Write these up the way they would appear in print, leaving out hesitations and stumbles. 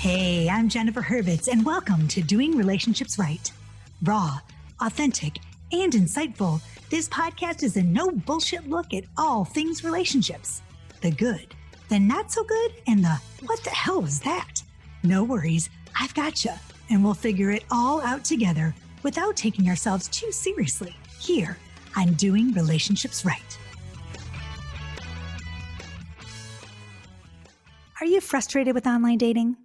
Hey, I'm Jennifer Hurwitz, and welcome to Doing Relationships Right. Raw, authentic, and insightful, this podcast is a no bullshit look at all things relationships. The good, the not so good, and the what the hell was that? No worries, I've got you, and we'll figure it all out together without taking ourselves too seriously here on Doing Relationships Right. Are you frustrated with online dating?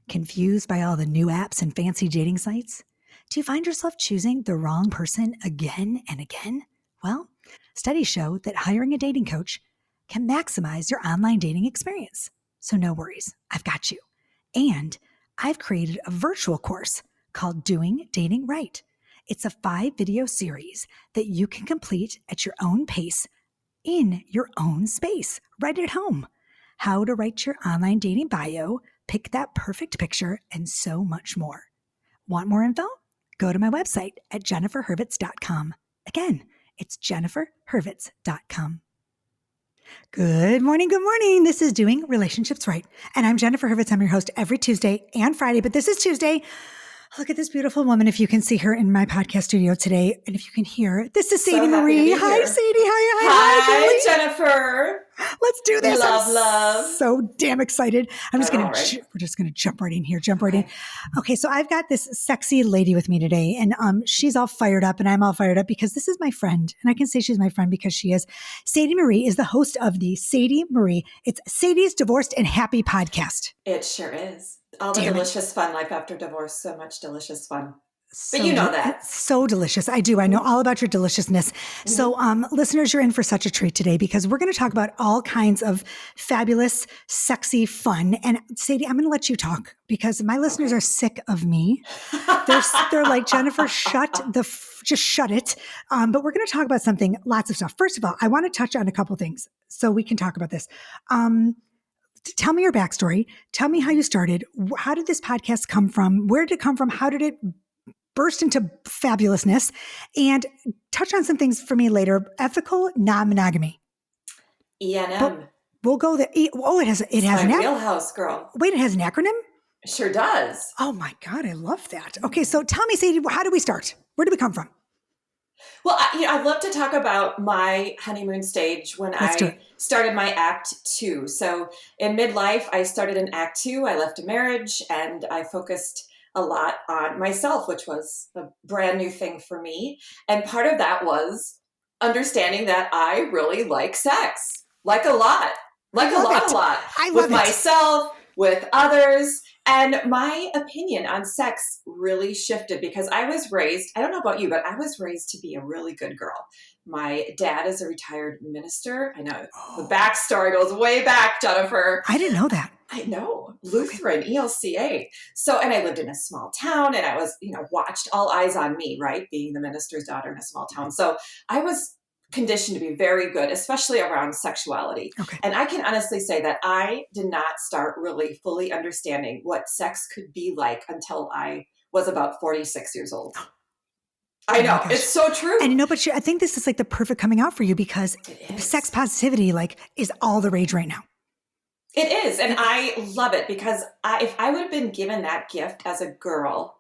Confused by all the new apps and fancy dating sites? Do you find yourself choosing the wrong person again and again? Well, studies show that hiring a dating coach can maximize your online dating experience. So no worries, I've got you. And I've created a virtual course called Doing Dating Right. It's a 5-video series that you can complete at your own pace in your own space, right at home. How to write your online dating bio, pick that perfect picture, and so much more. Want more info? Go to my website at jenniferhurwitz.com. Again, it's jenniferhurwitz.com. Good morning. Good morning. This is Doing Relationships Right. And I'm Jennifer Hurwitz. I'm your host every Tuesday and Friday, but this is Tuesday. Look at this beautiful woman. If you can see her in my podcast studio today, and if you can hear, this is SADIE Marie. Hi, SADIE. Hi, Jennifer. Let's do this. Love. So damn excited. We're just going to jump right in here. Okay. So I've got this sexy lady with me today, and she's all fired up and I'm all fired up because this is my friend. And I can say she's my friend because she is. SADIE Marie is the host of the SADIE Marie. It's Sadie's Divorced and Happy podcast. It sure is. All the delicious fun life after divorce. So much delicious fun. But you know that. So delicious. I do. I know all about your deliciousness. Mm-hmm. So listeners, you're in for such a treat today because we're going to talk about all kinds of fabulous, sexy fun. And Sadie, I'm going to let you talk because my listeners are sick of me. They're like, Jennifer, just shut it. But we're going to talk about lots of stuff. First of all, I want to touch on a couple things so we can talk about this. Tell me your backstory. Tell me how you started. How did this podcast come from? Where did it come from? How did it burst into fabulousness? And touch on some things for me later. Ethical non-monogamy. ENM. We'll go there. It has an wheelhouse, girl. Wait, it has an acronym? It sure does. Oh my God, I love that. Okay, so tell me, Sadie, how do we start? Where do we come from? Well, I'd love to talk about my honeymoon stage when I started my Act 2. So in midlife, I started in Act 2. I left a marriage and I focused a lot on myself, which was a brand new thing for me. And part of that was understanding that I really like sex, like a lot. I love with myself, with others. And my opinion on sex really shifted because I was raised, I don't know about you, but I was raised to be a really good girl. My dad is a retired minister. I know the backstory goes way back, Jennifer. I didn't know that. I know. Lutheran, ELCA. So, and I lived in a small town and I was, watched all eyes on me, right? Being the minister's daughter in a small town. So I was conditioned to be very good, especially around sexuality. Okay. And I can honestly say that I did not start really fully understanding what sex could be like until I was about 46 years old. I know. It's so true. And but I think this is like the perfect coming out for you because sex positivity is all the rage right now. It is. And I love it because if I would have been given that gift as a girl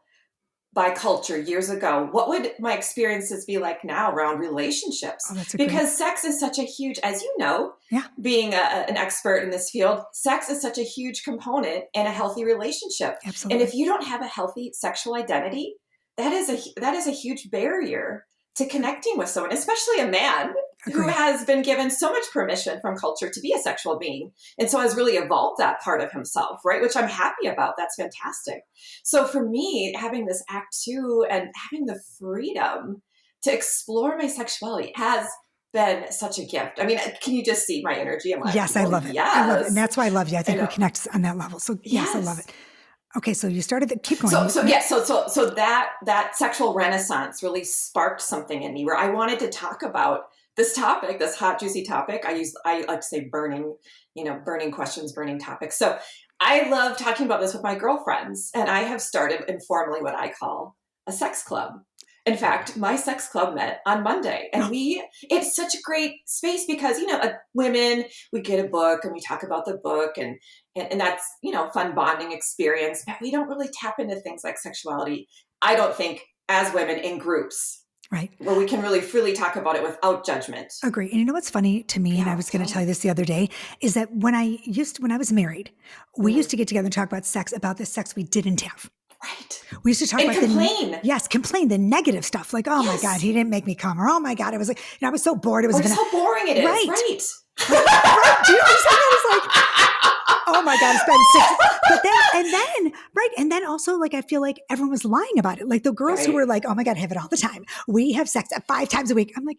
by culture years ago, what would my experiences be like now around relationships? Because sex is such a huge, as you know, being an expert in this field, sex is such a huge component in a healthy relationship. Absolutely. And if you don't have a healthy sexual identity, that is a huge barrier to connecting with someone, especially a man who has been given so much permission from culture to be a sexual being. And so has really evolved that part of himself, right? Which I'm happy about. That's fantastic. So for me, having this Act 2 and having the freedom to explore my sexuality has been such a gift. I mean, can you just see my energy? I'm like, yes, I love it. Yes. I love it. And that's why I love you. I think we connect on that level. So yes, I love it. Okay, so you started keep going. So that sexual renaissance really sparked something in me where I wanted to talk about this topic, this hot, juicy topic. I like to say burning questions, burning topics. So I love talking about this with my girlfriends, and I have started informally what I call a sex club. In fact, my sex club met on Monday, and it's such a great space because, women, we get a book and we talk about the book and that's, fun bonding experience, but we don't really tap into things like sexuality, I don't think, as women in groups. Right. Where we can really freely talk about it without judgment. Agree. And you know what's funny to me, and I was going to tell you this the other day, is that when I was married, we used to get together and talk about the sex we didn't have. Right. We used to talk about complain. Complain, the negative stuff. Like, oh my God, he didn't make me come. Or, oh my God, it was like, I was so bored. It was so boring it is. Right. Right. Right. Do you understand? I was like, oh my God, it's been 6. But then, and then also, like, I feel like everyone was lying about it. Like the girls who were like, oh my God, I have it all the time. We have sex 5 times a week. I'm like,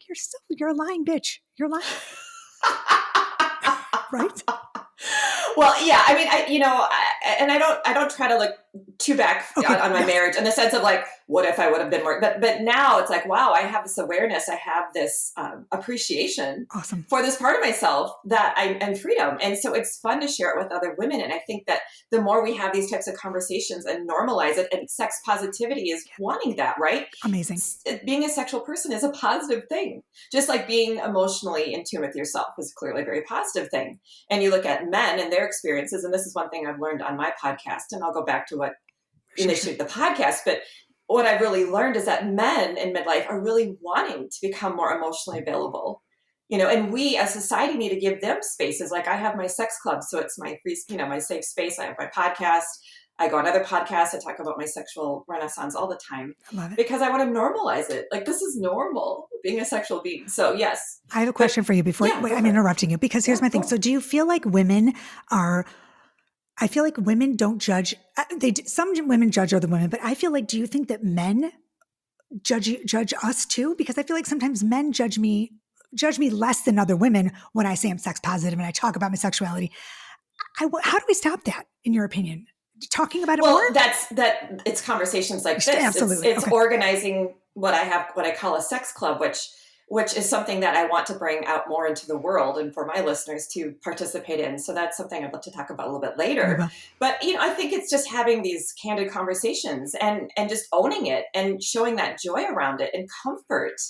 you're a lying bitch. You're lying. Right? Well, yeah. I mean, I don't try to look too back on my marriage in the sense of like, what if I would have been more, but now it's like, wow, I have this awareness. I have this appreciation for this part of myself that and freedom. And so it's fun to share it with other women. And I think that the more we have these types of conversations and normalize it, and sex positivity is wanting that, right? Amazing. Being a sexual person is a positive thing. Just like being emotionally in tune with yourself is clearly a very positive thing. And you look at men and their experiences, and this is one thing I've learned on my podcast, and I'll go back to what initiated the podcast, but what I've really learned is that men in midlife are really wanting to become more emotionally available, and we as society need to give them spaces. Like I have my sex club, so it's my free, my safe space. I have my podcast. I go on other podcasts. I talk about my sexual renaissance all the time. I love it. Because I want to normalize it. Like this is normal, being a sexual being. So yes. I have a question for you before I'm interrupting you, because here's my thing. So do you feel like women don't judge. Some women judge other women, but I feel like, do you think that men judge us too? Because I feel like sometimes men judge me less than other women when I say I'm sex positive and I talk about my sexuality. How do we stop that, in your opinion? Talking about it more? Well, it's conversations like this. Absolutely. It's organizing what I call a sex club, which is something that I want to bring out more into the world and for my listeners to participate in. So that's something I'd love to talk about a little bit later. Okay. But, I think it's just having these candid conversations and just owning it and showing that joy around it and comfort.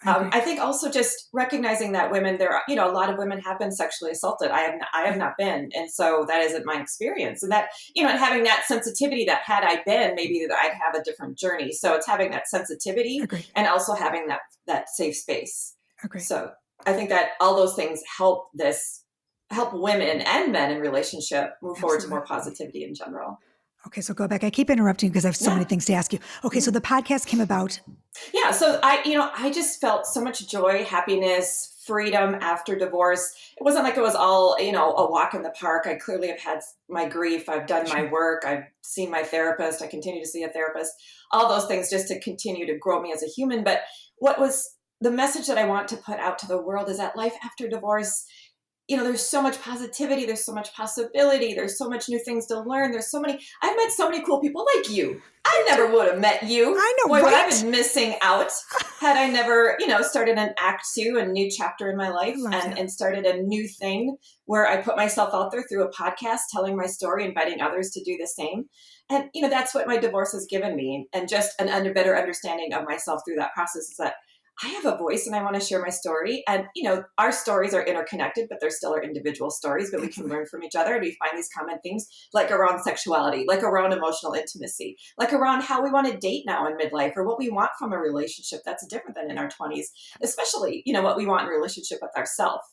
I think also just recognizing that women, a lot of women have been sexually assaulted. I have not been. And so that isn't my experience. And that, and having that sensitivity that had I been, maybe that I'd have a different journey. So it's having that sensitivity and also having that safe space. So I think that all those things help women and men in relationship move forward to more positivity in general. Okay, so go back. I keep interrupting because I have so many things to ask you. Okay, so the podcast came about. Yeah, so I just felt so much joy, happiness, freedom after divorce. It wasn't like it was all, a walk in the park. I clearly have had my grief. I've done my work. I've seen my therapist. I continue to see a therapist. All those things just to continue to grow me as a human. But what was the message that I want to put out to the world is that life after divorce, there's so much positivity. There's so much possibility. There's so much new things to learn. I've met so many cool people like you. I never would have met you. I know, Boy, would I have been missing out had I never, started an act 2, a new chapter in my life and started a new thing where I put myself out there through a podcast, telling my story, inviting others to do the same. And, that's what my divorce has given me. And just a better understanding of myself through that process is that I have a voice and I want to share my story. And, our stories are interconnected, but they're still our individual stories, but we can learn from each other. And we find these common themes like around sexuality, like around emotional intimacy, like around how we want to date now in midlife or what we want from a relationship that's different than in our 20s, especially, what we want in a relationship with ourselves.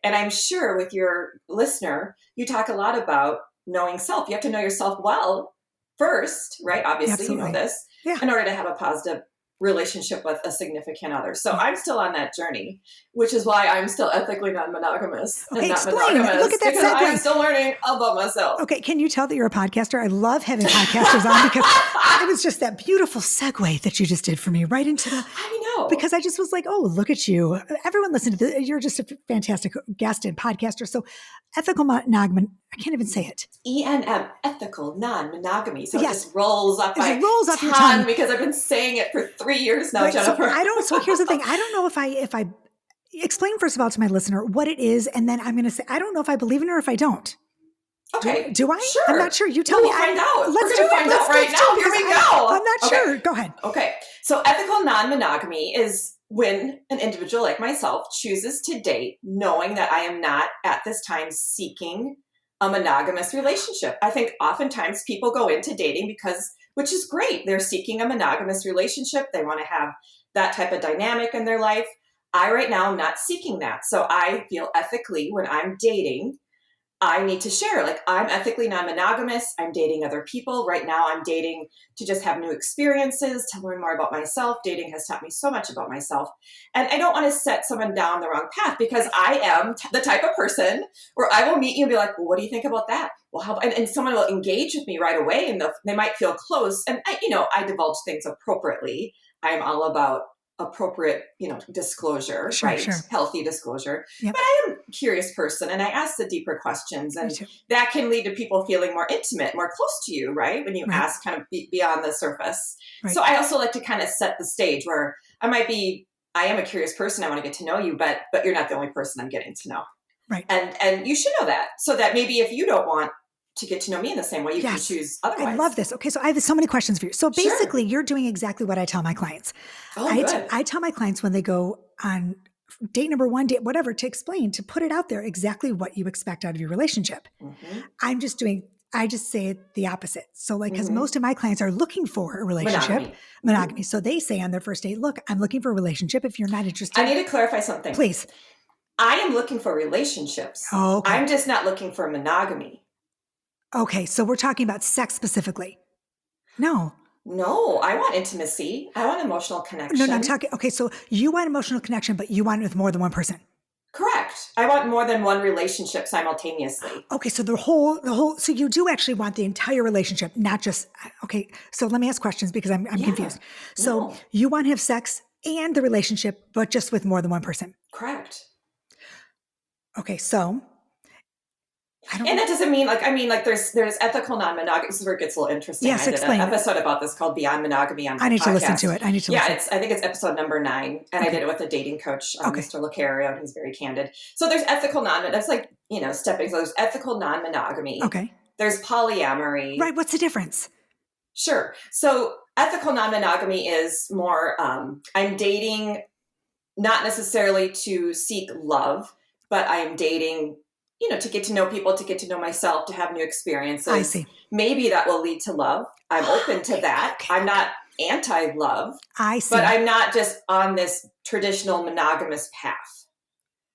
And I'm sure with your listener, you talk a lot about knowing self. You have to know yourself well first, right? Obviously, Absolutely. You know this, in order to have a positive relationship with a significant other. So I'm still on that journey, which is why I'm still ethically non-monogamous and not monogamous. Look at that because segue. I'm still learning about myself. Okay, can you tell that you're a podcaster? I love having podcasters on because it was just that beautiful segue that you just did for me right into the... I know. Because I just was like, oh, look at you. Everyone listen to this. You're just a fantastic guest and podcaster. So ethical monogamy, I can't even say it. ENM, ethical non-monogamy. So Yes. it just rolls off my off your tongue because I've been saying it for 3 years now, Right, Jennifer. So here's the thing. I don't know if I explain first of all to my listener what it is. And then I'm going to say, I don't know if I believe in it or if I don't. Okay. Do I? Sure. I'm not sure. You tell me. We'll find out. Let's We're going to find out right now. Here we go. I'm not sure. Go ahead. Okay. So ethical non-monogamy is when an individual like myself chooses to date knowing that I am not at this time seeking a monogamous relationship. I think oftentimes people go into dating which is great. They're seeking a monogamous relationship. They want to have that type of dynamic in their life. I right now am not seeking that. So I feel ethically when I'm dating, I need to share, like, I'm ethically non-monogamous. I'm dating other people. Right now I'm dating to just have new experiences, to learn more about myself. Dating has taught me so much about myself. And I don't want to set someone down the wrong path because I am the type of person where I will meet you and be like, well, what do you think about that? Well, how, and someone will engage with me right away and they might feel close. And I divulge things appropriately. I'm all about appropriate, disclosure, sure, right? Sure. Healthy disclosure. Yep. But I am a curious person and I ask the deeper questions and that can lead to people feeling more intimate, more close to you, right? When you ask kind of beyond the surface. Right. So I also like to kind of set the stage where I am a curious person. I want to get to know you, but you're not the only person I'm getting to know. Right. And you should know that so that maybe if you don't want to get to know me in the same way, you can choose otherwise. I love this. Okay, so I have so many questions for you. So basically, you're doing exactly what I tell my clients. I tell my clients when they go on date number 1, date whatever, to explain, to put it out there exactly what you expect out of your relationship. Mm-hmm. I just say it the opposite. So because most of my clients are looking for a relationship, monogamy. So they say on their first date, look, I'm looking for a relationship. If you're not interested. I need to clarify something. Please. I am looking for relationships. Oh, okay. I'm just not looking for monogamy. Okay, so we're talking about sex specifically. No, I want intimacy. I want emotional connection. No, I'm talking, okay, so you want emotional connection, but you want it with more than one person. Correct. I want more than one relationship simultaneously. Okay, so so you do actually want the entire relationship, not just, okay, so let me ask questions because I'm confused. So you want to have sex and the relationship, but just with more than one person. Correct. Okay, so. And that doesn't mean there's ethical non-monogamy. This is where it gets a little interesting. Yes, I did an episode about this called Beyond Monogamy on my podcast. I need to listen to it. I think it's episode number 9. And I did it with a dating coach, Mr. Lucario, and he's very candid. So there's ethical that's stepping. So there's ethical non-monogamy. Okay. There's polyamory. Right. What's the difference? Sure. So ethical non-monogamy is more, I'm dating not necessarily to seek love, but I am dating to get to know people, to get to know myself, to have new experiences. I see. Maybe that will lead to love. I'm open to that. Okay. I'm not anti-love. I see. But I'm not just on this traditional monogamous path.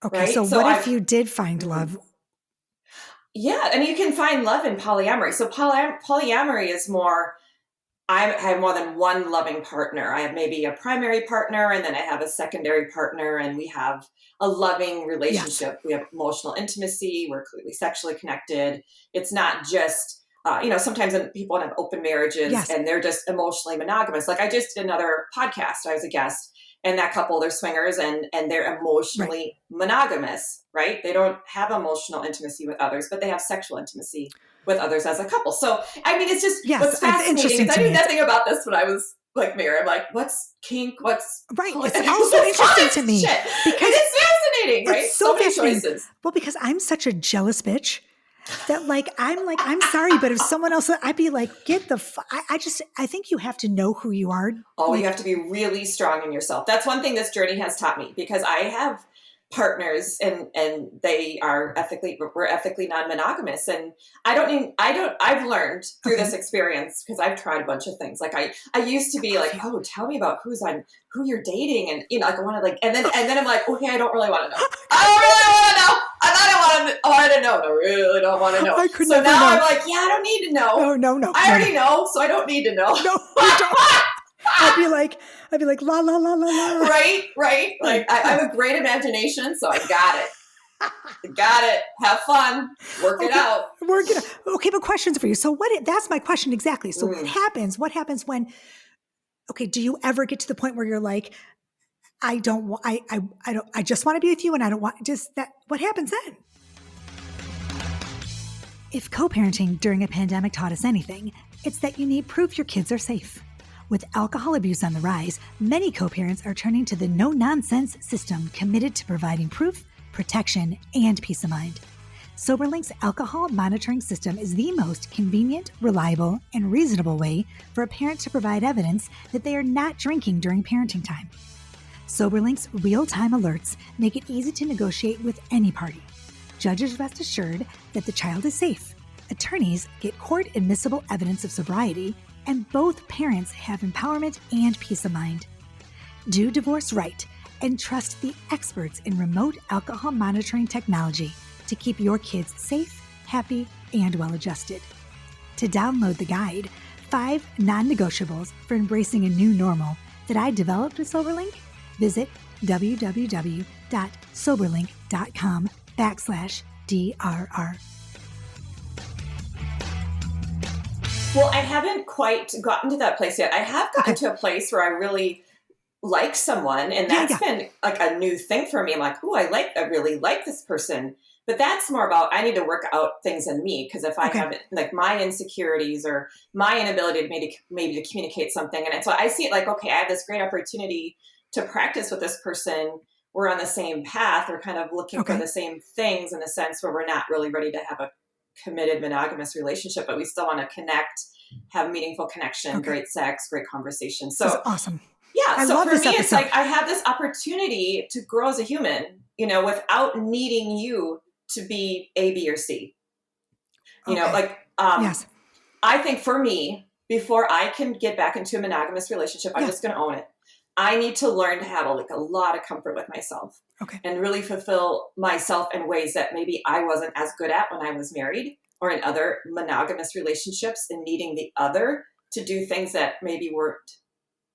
Okay, right? so what if you did find love? Yeah, and you can find love in polyamory. So polyamory is more, I have more than one loving partner. I have maybe a primary partner, and then I have a secondary partner, and we have a loving relationship. Yes. We have emotional intimacy. We're clearly sexually connected. It's not just, sometimes people have open marriages and they're just emotionally monogamous. Like I just did another podcast. I was a guest, and that couple, they're swingers and they're emotionally monogamous, right? They don't have emotional intimacy with others, but they have sexual intimacy with others as a couple. So, it's just what's fascinating. I knew nothing about this when I was married. I'm like, what's kink? What's right? It's also interesting to me because it's fascinating, right? It's so many fascinating. Choices. Well, because I'm such a jealous bitch that I'm sorry, but if someone else, I'd be like, get the. I think you have to know who you are. Oh, you have to be really strong in yourself. That's one thing this journey has taught me, because I have partners and we're ethically non-monogamous, and I've learned through this experience, because I've tried a bunch of things. Like I used to be like, oh, tell me about who you're dating, and I want to and then I'm like, okay, I don't really want to know. I don't really want to know. I don't know. I really don't want to know. So now I'm like, yeah, I don't need to know. No. I already know, so I don't need to know. No, you don't. I'd be like, la, la, la, la, la. Right. Like I have a great imagination, so I got it. Have fun. Work it out. Okay, but questions for you. So that's my question exactly. So what happens when, okay, do you ever get to the point where you're like, I just want to be with you, and I don't want just that. What happens then? If co-parenting during a pandemic taught us anything, it's that you need proof your kids are safe. With alcohol abuse on the rise, many co-parents are turning to the no-nonsense system committed to providing proof, protection, and peace of mind. SoberLink's alcohol monitoring system is the most convenient, reliable, and reasonable way for a parent to provide evidence that they are not drinking during parenting time. SoberLink's real-time alerts make it easy to negotiate with any party. Judges rest assured that the child is safe. Attorneys get court-admissible evidence of sobriety, and both parents have empowerment and peace of mind. Do divorce right and trust the experts in remote alcohol monitoring technology to keep your kids safe, happy, and well-adjusted. To download the guide, 5 non-negotiables for embracing a new normal that I developed with SoberLink, visit www.soberlink.com/DRR. Well, I haven't quite gotten to that place yet. I have gotten to a place where I really like someone, and that's been like a new thing for me. I'm like, I really like this person. But that's more about, I need to work out things in me, because if I have like my insecurities or my inability to maybe to communicate something, and so I see it like, okay, I have this great opportunity to practice with this person. We're on the same path. We're kind of looking for the same things in the sense where we're not really ready to have a committed monogamous relationship, but we still want to connect, have meaningful connection, great sex, great conversation. So that's awesome. Yeah. I so love for this me, episode. It's like I have this opportunity to grow as a human, without needing you to be A, B, or C. Yes. I think for me, before I can get back into a monogamous relationship, I'm just going to own it. I need to learn to have a lot of comfort with myself and really fulfill myself in ways that maybe I wasn't as good at when I was married or in other monogamous relationships, and needing the other to do things that maybe weren't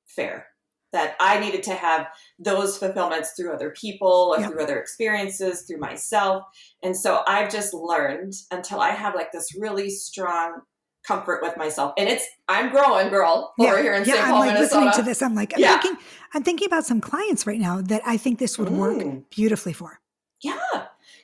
fair, that I needed to have those fulfillments through other people or through other experiences, through myself. And so I've just learned until I have like this really strong comfort with myself. And I'm growing, girl, over here in St. Paul, I'm like Minnesota. listening to this. I'm like, I'm thinking about some clients right now that I think this would work beautifully for. Yeah.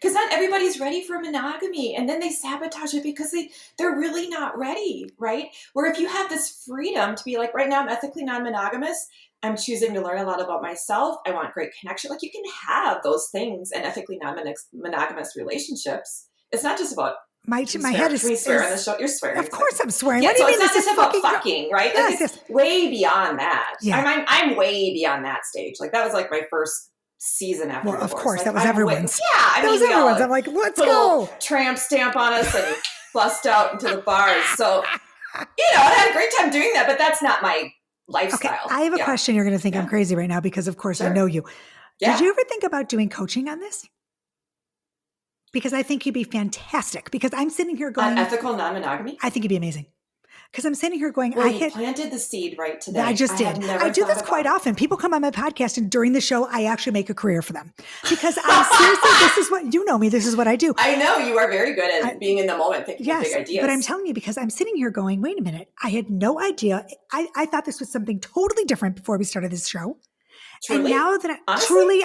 Because not everybody's ready for monogamy, and then they sabotage it because they're really not ready, right? Where if you have this freedom to be like, right now I'm ethically non-monogamous, I'm choosing to learn a lot about myself, I want great connection. Like, you can have those things in ethically non-monogamous relationships. It's not just about my head is. Can we swear on the show? You're swearing. Of course I'm swearing. Yeah, what do you mean? It's not just about fucking fucking, right? Yes, it's way beyond that. Yeah. I'm way beyond that stage. Like, that was like my first season after divorce. Of course, like, that was everyone's. That was everyone's. I'm like, let's go. Tramp stamp on us and bust out into the bars. So, I had a great time doing that, but that's not my lifestyle. Okay, I have a question. You're going to think I'm crazy right now because, of course, I know you. Did you ever think about doing coaching on this? Because I think you'd be fantastic. Because I'm sitting here going, on ethical non-monogamy? I think you'd be amazing. Because I'm sitting here going, you planted the seed right today. I just did. I do this quite often. People come on my podcast, and during the show, I actually make a career for them. Because seriously, this is what, you know me, this is what I do. I know you are very good at being in the moment, thinking of big ideas. But I'm telling you, because I'm sitting here going, wait a minute, I had no idea. I thought this was something totally different before we started this show. Truly? And now that honestly,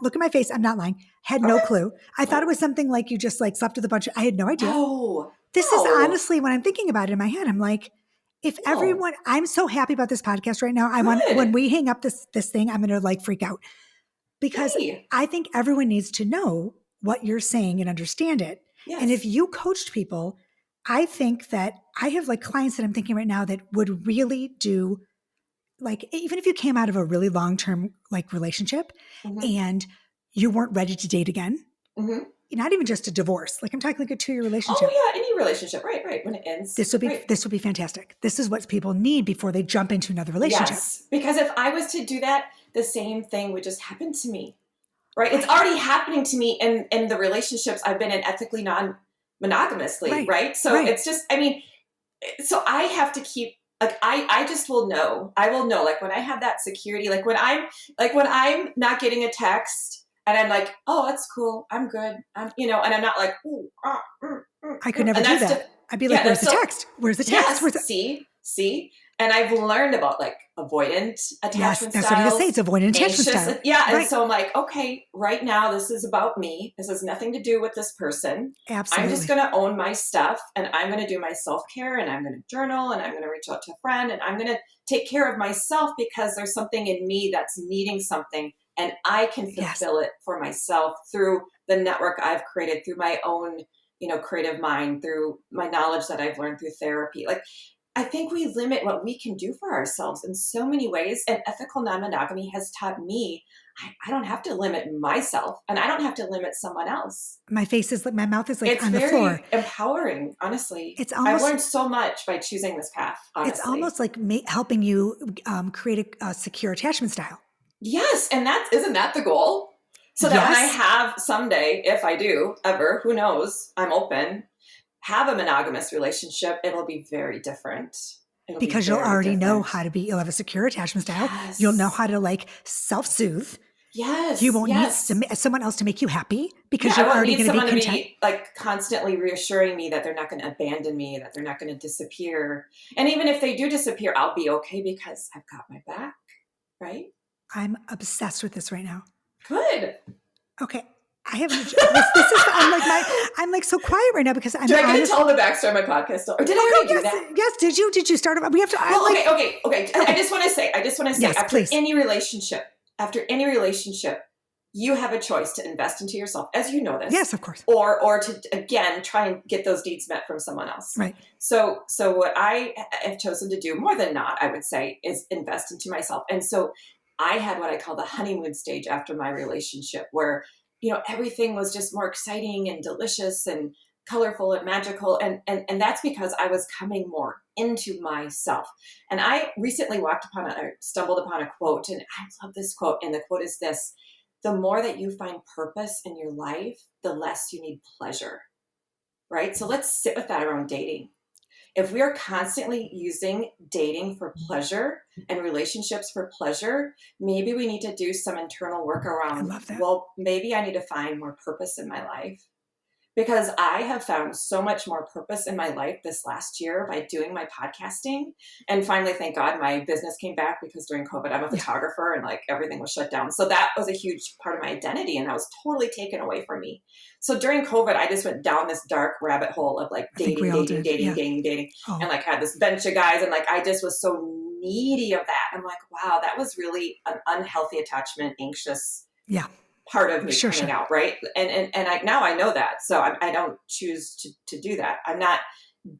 look at my face, I'm not lying. Had no clue. I thought it was something like you just like slept with a bunch of, I had no idea. This is honestly, when I'm thinking about it in my head, I'm like, if everyone, I'm so happy about this podcast right now. I want, when we hang up this thing, I'm going to like freak out, because I think everyone needs to know what you're saying and understand it. Yes. And if you coached people, I think that I have like clients that I'm thinking right now that would really do, like, even if you came out of a really long-term like relationship and you weren't ready to date again, not even just a divorce. Like, I'm talking like a 2-year relationship. Oh yeah, any relationship, right? When it ends, this would be fantastic. This is what people need before they jump into another relationship. Yes, because if I was to do that, the same thing would just happen to me, right? It's already happening to me in the relationships I've been in ethically non-monogamously, right? So it's just, so I have to keep. Like, I just will know. I will know, like, when I have that security, like when I'm not getting a text and I'm like, oh, that's cool, I'm good, and I'm not like, ooh, I could never do that. I'd be like, where's the text? Where's the text? Yes, see, and I've learned about like avoidant attachment styles. That's what I'm gonna say. It's avoidant attachment style. Yeah, and so I'm like, okay, right now this is about me. This has nothing to do with this person. Absolutely. I'm just going to own my stuff, and I'm going to do my self-care, and I'm going to journal, and I'm going to reach out to a friend, and I'm going to take care of myself, because there's something in me that's needing something, and I can fulfill it for myself through the network I've created, through my own creative mind, through my knowledge that I've learned through therapy. Like, I think we limit what we can do for ourselves in so many ways. And ethical non-monogamy has taught me I don't have to limit myself, and I don't have to limit someone else. My mouth is like on the floor. It's very empowering, honestly. I've learned so much by choosing this path, honestly. It's almost like helping you create a secure attachment style. Yes. And isn't that the goal? So that when I have someday, if I do ever, who knows, I'm open, have a monogamous relationship, it'll be very different. Because you'll already know how to you'll have a secure attachment style. Yes. You'll know how to like self-soothe. Yes. You won't need someone else to make you happy because you're already going to be content. To be, like, constantly reassuring me that they're not going to abandon me, that they're not going to disappear. And even if they do disappear, I'll be okay because I've got my back, right? I'm obsessed with this right now. Good. Okay. I have I'm like so quiet right now because I'm. Do I get to tell the backstory of my podcast? Or did I already do that? Yes. Did you start? We have to. Okay. I just want to say. Yes, after please. any relationship, you have a choice to invest into yourself, as you know this. Yes, of course. Or to again try and get those needs met from someone else. Right. So what I have chosen to do more than not, I would say, is invest into myself. And so I had what I call the honeymoon stage after my relationship, where everything was just more exciting and delicious and colorful and magical. And that's because I was coming more into myself. And I recently stumbled upon a quote, and I love this quote. And the quote is this: the more that you find purpose in your life, the less you need pleasure. Right? So let's sit with that around dating. If we are constantly using dating for pleasure and relationships for pleasure, maybe we need to do some internal work around, I love that. Well, maybe I need to find more purpose in my life. Because I have found so much more purpose in my life this last year by doing my podcasting. And finally, thank God, my business came back, because during COVID, I'm a photographer and like everything was shut down. So that was a huge part of my identity, and that was totally taken away from me. So during COVID, I just went down this dark rabbit hole of like dating. Oh. And like had this bench of guys, and like I just was so needy of that. I'm like, wow, that was really an unhealthy attachment, anxious part of me coming out, right? And now I know that, so I don't choose to do that. I'm not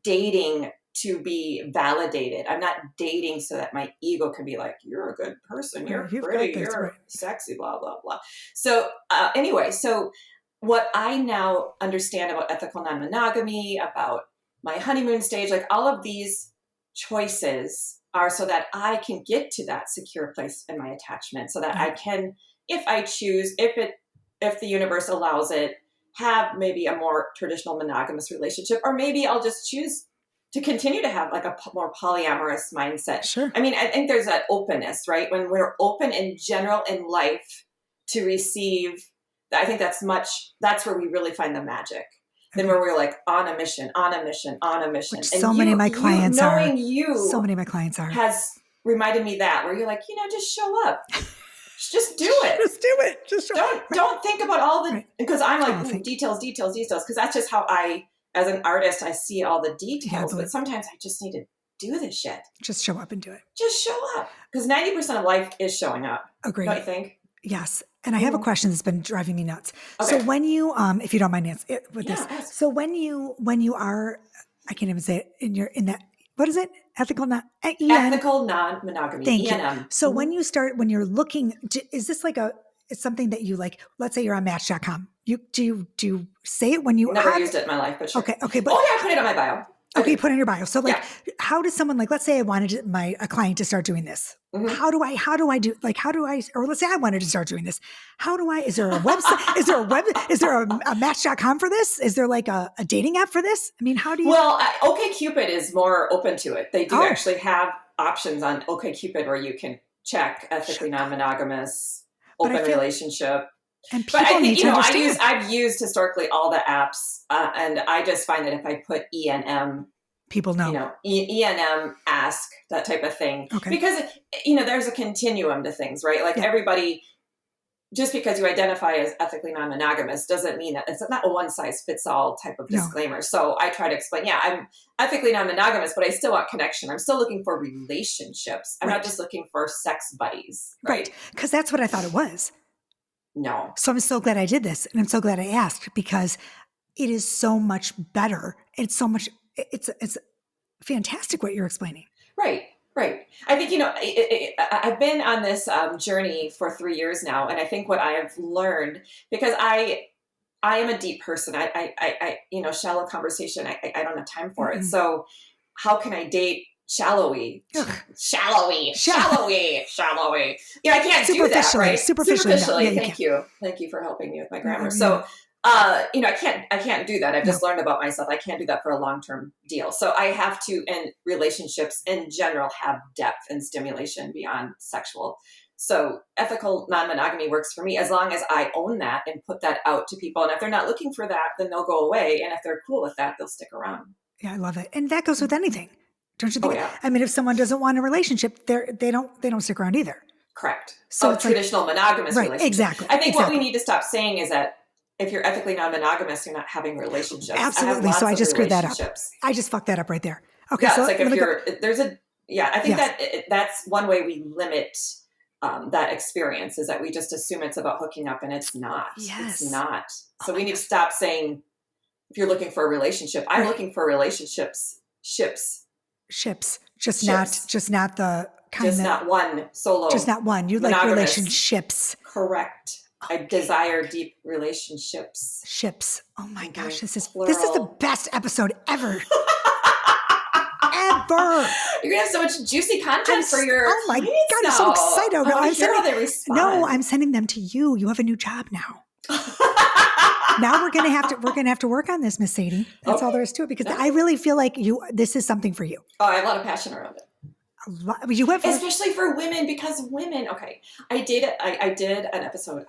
dating to be validated. I'm not dating so that my ego can be like, you're a good person, you're pretty, you're sexy, blah, blah, blah. So anyway, so what I now understand about ethical non-monogamy, about my honeymoon stage, like all of these choices are so that I can get to that secure place in my attachment, so that I can, if I choose, if the universe allows it, have maybe a more traditional monogamous relationship, or maybe I'll just choose to continue to have like a more polyamorous mindset. Sure. I mean, I think there's that openness, right? When we're open in general in life to receive, I think that's where we really find the magic. Then where we're like on a mission. Which so many of my clients are. Has reminded me that, where you're like, just show up. Just do it. Just do it. Don't think about all the, because I'm like, details, because that's just how I, as an artist, I see all the details. But sometimes I just need to do this shit. Just show up and do it. Just show up. Because 90% of life is showing up. Agreed. Don't you think? Yes. And I have a question that's been driving me nuts. Okay. So when you, if you don't mind answering with this, so when you are, I can't even say it in that, what is it? Ethical non-monogamy. Thank you. So when you're looking, is this like it's something that you like, let's say you're on Match.com. Do you say it when you never used it in my life, but sure. Okay. But I put it on my bio. Okay, you put it in your bio. So like, how does someone, like, let's say I wanted a client to start doing this. Mm-hmm. How do I, or let's say I wanted to start doing this. Is there a website? Is there a Match.com for this? Is there like a dating app for this? I mean, how do you? Well, OkCupid is more open to it. They do actually have options on OkCupid where you can check ethically non-monogamous, open relationship. And people need to understand. I've used historically all the apps, and I just find that if I put ENM, people know. ENM, ask, that type of thing. Okay. Because, there's a continuum to things, right? Like everybody, just because you identify as ethically non-monogamous doesn't mean that it's not a one-size-fits-all type of disclaimer. So I try to explain, I'm ethically non-monogamous, but I still want connection. I'm still looking for relationships. I'm not just looking for sex buddies. Right. Because that's what I thought it was. No. So I'm so glad I did this, and I'm so glad I asked, because it is so much better. It's so much, it's fantastic what you're explaining. Right. I think, I've been on this journey for 3 years now. And I think what I have learned, because I am a deep person, I shallow conversation, I don't have time for it. So how can I date shallowy? Shallowy. Yeah, I can't do that, right? Superficially. No. Yeah, Thank you for helping me with my grammar. So, I can't do that. I've just learned about myself. I can't do that for a long-term deal. So I have to, in relationships in general, have depth and stimulation beyond sexual. So ethical non-monogamy works for me as long as I own that and put that out to people. And if they're not looking for that, then they'll go away. And if they're cool with that, they'll stick around. Yeah, I love it. And that goes with anything. Don't you think? Oh, yeah. I mean, if someone doesn't want a relationship, they don't stick around either. Correct. So it's traditional monogamous relationship. Exactly. I think what we need to stop saying is that if you're ethically non-monogamous, you're not having relationships. Absolutely. So I just screwed that up. I just fucked that up right there. Okay. Yeah, so it's like I think that's one way we limit that experience, is that we just assume it's about hooking up, and it's not. Yes. It's not. So we need to stop saying, if you're looking for a relationship, I'm looking for relationships. Ships. Just not the kind of. Just not one solo. Just not one. You like relationships. Correct. I desire deep relationships. Ships. Oh my gosh, this is the best episode ever. Ever. You're gonna have so much juicy content for your. Oh my God, I'm so excited. I want to hear how they respond. No, I'm sending them to you. You have a new job now. Now we're gonna have to work on this, Miss Sadie. That's all there is to it, because I really feel like this is something for you. Oh, I have a lot of passion around it. Especially for women, because women. Okay, I did an episode.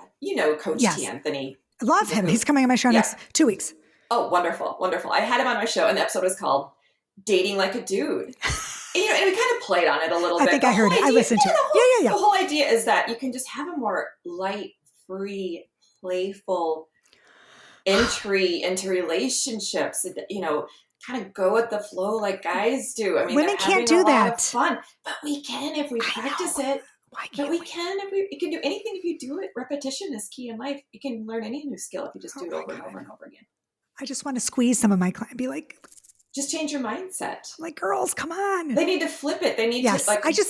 Coach T. Anthony. I love him. He's coming on my show next 2 weeks. Oh, wonderful. I had him on my show, and the episode was called "Dating Like a Dude." And we kind of played on it a little bit. I think I heard it. I listened to it. Yeah. The whole idea is that you can just have a more light, free, playful entry into relationships. Kind of go with the flow like guys do. I mean, women can't do that. Fun, but we can if we practice it. Why can't but we can if you can do anything if you do it. Repetition is key in life. You can learn any new skill if you just do it over and over and over again. I just want to squeeze some of my clients and be like, just change your mindset. Like, girls, come on. They need to flip it. They need to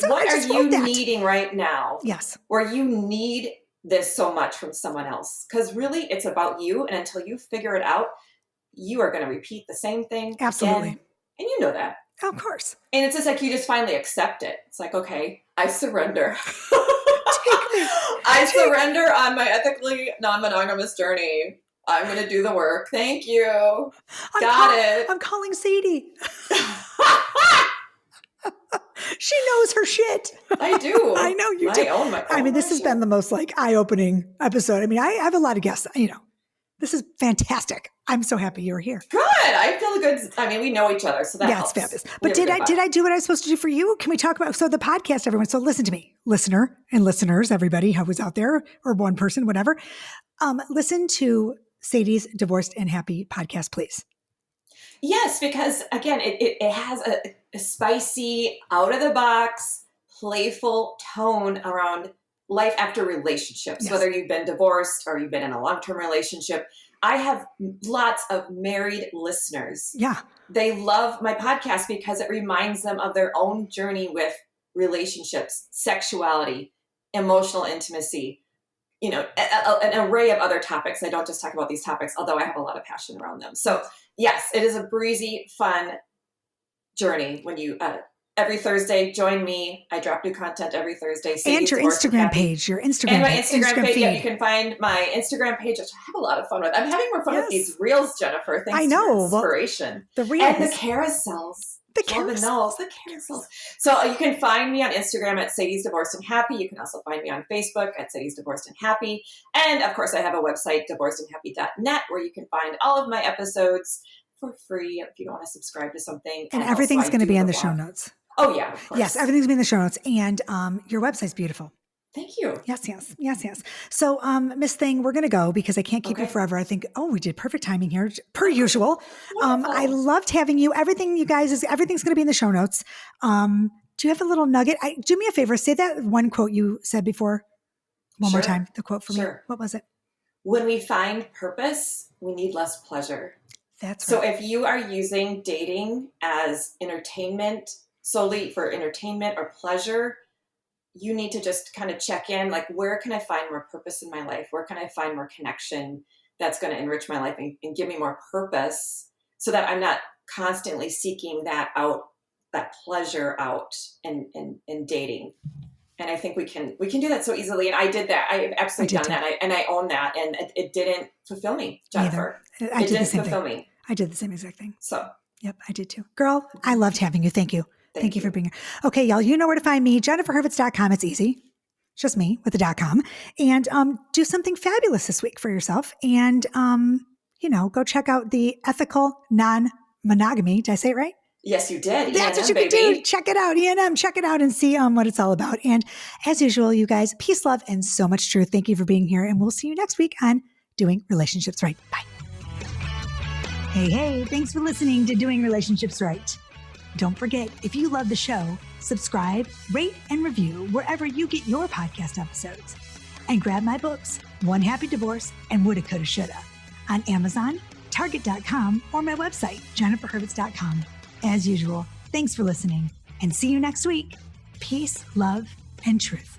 what are you needing right now? Yes. Where you need this so much from someone else. Because really it's about you. And until you figure it out, you are going to repeat the same thing. Absolutely. Again, and you know that. Of course. And it's just like you just finally accept it. It's like, okay, I surrender. I surrender on my ethically non-monogamous journey. I'm going to do the work. Thank you. Got it. I'm calling Sadie. She knows her shit. I do. I know you do. This has been the most eye-opening episode. I mean, I have a lot of guests, This is fantastic. I'm so happy you're here. Good. I feel good. I mean, we know each other, so that helps. It's fabulous. But did I do what I was supposed to do for you? Can we talk about the podcast, everyone? So listen to me, listener and listeners, everybody who was out there, or one person, whatever. Listen to Sadie's Divorced and Happy podcast, please. Yes, because again, it has a spicy, out of the box, playful tone around life after relationships, whether you've been divorced or you've been in a long-term relationship. I have lots of married listeners. Yeah. They love my podcast because it reminds them of their own journey with relationships, sexuality, emotional intimacy, an array of other topics. I don't just talk about these topics, although I have a lot of passion around them. So yes, it is a breezy, fun journey when you, every Thursday, join me. I drop new content every Thursday. And your Instagram page, and my Instagram page. Yeah, you can find my Instagram page, which I have a lot of fun with. I'm having more fun with these reels, Jennifer. Thanks to your inspiration. The reels. And the carousels. The carousels. So you can find me on Instagram at Sadie's Divorced and Happy. You can also find me on Facebook at Sadie's Divorced and Happy. And of course, I have a website, divorcedandhappy.net, where you can find all of my episodes for free if you don't want to subscribe to something. And everything's going to be in the show notes. Oh, yeah, of course. Yes, everything's going to be in the show notes. And your website's beautiful. Thank you. Yes. So, Miss Thing, we're going to go because I can't keep you forever. I think, we did perfect timing here, per usual. I loved having you. Everything's going to be in the show notes. Do you have a little nugget? Do me a favor. Say that one quote you said before one more time. The quote for me. What was it? When we find purpose, we need less pleasure. That's right. So right. if you are using dating as entertainment, solely for entertainment or pleasure, you need to just kind of check in, like, where can I find more purpose in my life? Where can I find more connection that's going to enrich my life and give me more purpose, so that I'm not constantly seeking that pleasure out in dating. And I think we can do that so easily. And I did that. I've absolutely done that. And I own that. And it didn't fulfill me, Jennifer. It didn't fulfill me. I did the same exact thing. So, yep, I did too. Girl, I loved having you. Thank you. Thank you for being here. Okay, y'all, you know where to find me. JenniferHurwitz.com. It's easy. It's just me with the .com. And do something fabulous this week for yourself. And, go check out the Ethical Non-Monogamy. Did I say it right? Yes, you did. That's E&M, what you can do. Check it out. E&M, check it out and see what it's all about. And as usual, you guys, peace, love, and so much truth. Thank you for being here. And we'll see you next week on Doing Relationships Right. Bye. Hey, thanks for listening to Doing Relationships Right. Don't forget, if you love the show, subscribe, rate, and review wherever you get your podcast episodes. And grab my books, One Happy Divorce and Woulda, Coulda, Shoulda, on Amazon, Target.com, or my website, JenniferHurwitz.com. As usual, thanks for listening, and see you next week. Peace, love, and truth.